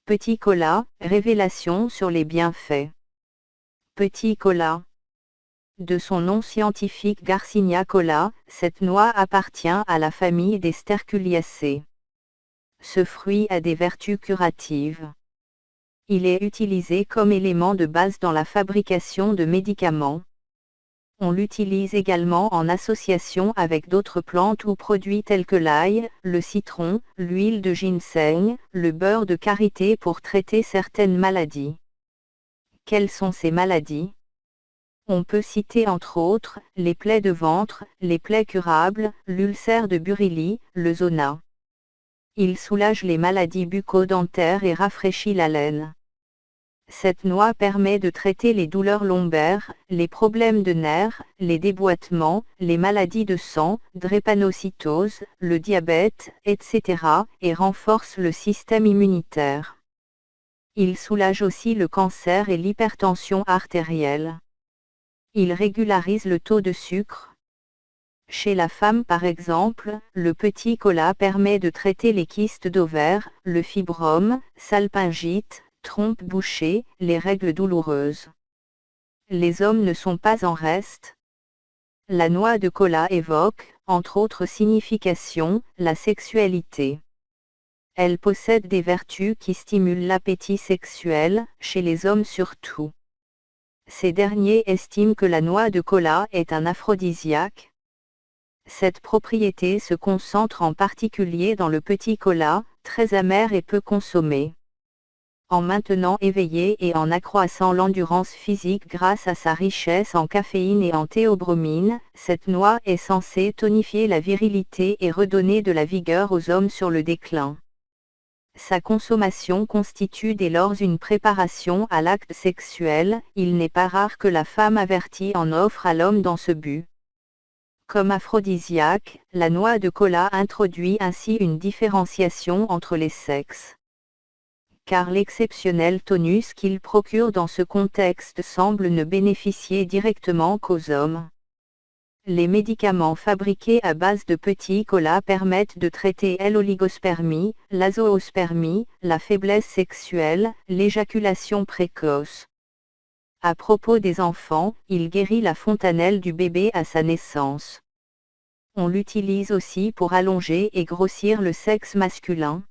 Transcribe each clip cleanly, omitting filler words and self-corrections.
Petit cola, révélation sur les bienfaits. Petit cola. De son nom scientifique Garcinia cola, cette noix appartient à la famille des sterculiacées. Ce fruit a des vertus curatives. Il est utilisé comme élément de base dans la fabrication de médicaments. On l'utilise également en association avec d'autres plantes ou produits tels que l'ail, le citron, l'huile de ginseng, le beurre de karité pour traiter certaines maladies. Quelles sont ces maladies? On peut citer entre autres, les plaies de ventre, les plaies curables, l'ulcère de Burili, le zona. Il soulage les maladies bucco-dentaires et rafraîchit la laine. Cette noix permet de traiter les douleurs lombaires, les problèmes de nerfs, les déboîtements, les maladies de sang, drépanocytose, le diabète, etc., et renforce le système immunitaire. Il soulage aussi le cancer et l'hypertension artérielle. Il régularise le taux de sucre. Chez la femme par exemple, le petit cola permet de traiter les kystes d'ovaires, le fibrome, salpingite, trompe bouchée, les règles douloureuses. Les hommes ne sont pas en reste. La noix de cola évoque, entre autres significations, la sexualité. Elle possède des vertus qui stimulent l'appétit sexuel, chez les hommes surtout. Ces derniers estiment que la noix de cola est un aphrodisiaque. Cette propriété se concentre en particulier dans le petit cola, très amer et peu consommé. En maintenant éveillé et en accroissant l'endurance physique grâce à sa richesse en caféine et en théobromine, cette noix est censée tonifier la virilité et redonner de la vigueur aux hommes sur le déclin. Sa consommation constitue dès lors une préparation à l'acte sexuel, il n'est pas rare que la femme avertie en offre à l'homme dans ce but. Comme aphrodisiaque, la noix de cola introduit ainsi une différenciation entre les sexes. Car l'exceptionnel tonus qu'il procure dans ce contexte semble ne bénéficier directement qu'aux hommes. Les médicaments fabriqués à base de petits cola permettent de traiter l'oligospermie, l'azoospermie, la faiblesse sexuelle, l'éjaculation précoce. À propos des enfants, il guérit la fontanelle du bébé à sa naissance. On l'utilise aussi pour allonger et grossir le sexe masculin.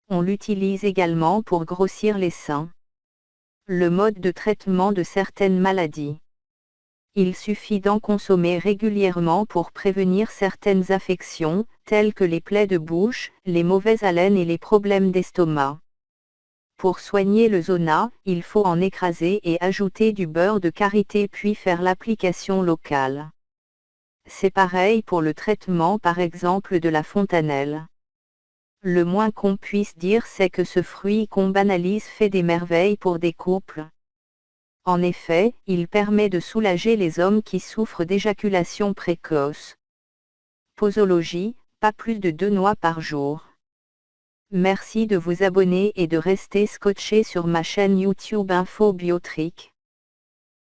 On l'utilise également pour grossir les seins. Le mode de traitement de certaines maladies. Il suffit d'en consommer régulièrement pour prévenir certaines affections, telles que les plaies de bouche, les mauvaises haleines et les problèmes d'estomac. Pour soigner le zona, il faut en écraser et ajouter du beurre de karité puis faire l'application locale. C'est pareil pour le traitement par exemple de la fontanelle. Le moins qu'on puisse dire c'est que ce fruit qu'on banalise fait des merveilles pour des couples. En effet, il permet de soulager les hommes qui souffrent d'éjaculation précoce. Posologie, pas plus de 2 noix par jour. Merci de vous abonner et de rester scotché sur ma chaîne YouTube Info Biotrick.